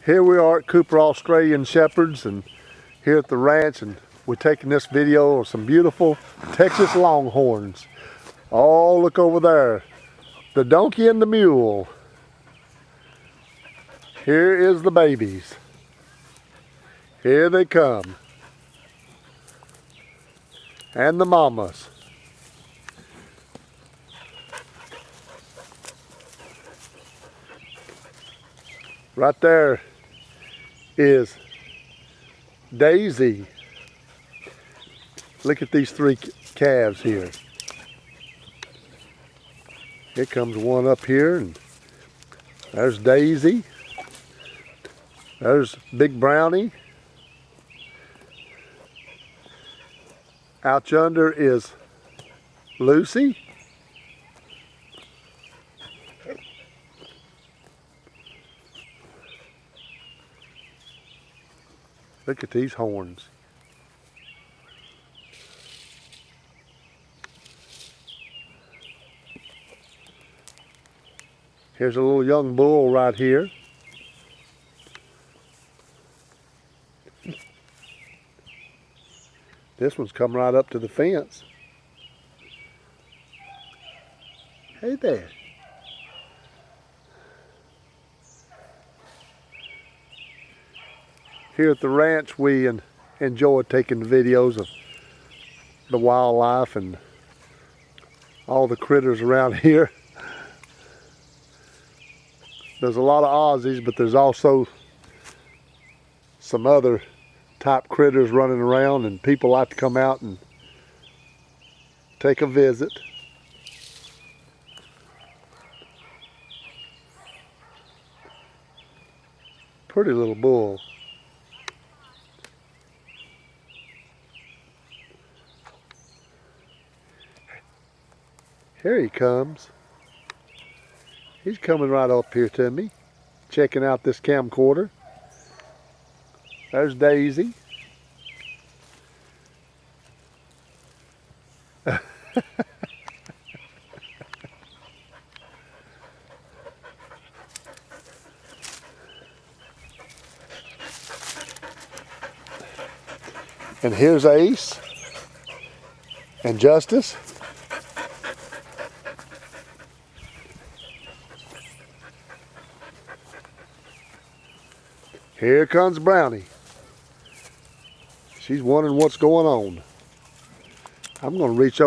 Here we are at Cooper Australian Shepherds and here at the ranch, and we're taking this video of some beautiful Texas Longhorns. Oh, look over there. The donkey and the mule. Here is the babies. Here they come. And the mamas. Right there is Daisy. Look at these three calves here. Here comes one up here, and there's Daisy. There's Big Brownie. Out yonder is Lucy. Look at these horns. Here's a little young bull right here. This one's come right up to the fence. Hey there. Here at the ranch, we enjoy taking videos of the wildlife and all the critters around here. There's a lot of Aussies, but there's also some other type critters running around, and people like to come out and take a visit. Pretty little bull. Here he comes. He's coming right up here to me, checking out this camcorder. There's Daisy. And here's Ace and Justice. Here comes Brownie. She's wondering what's going on. I'm going to reach over.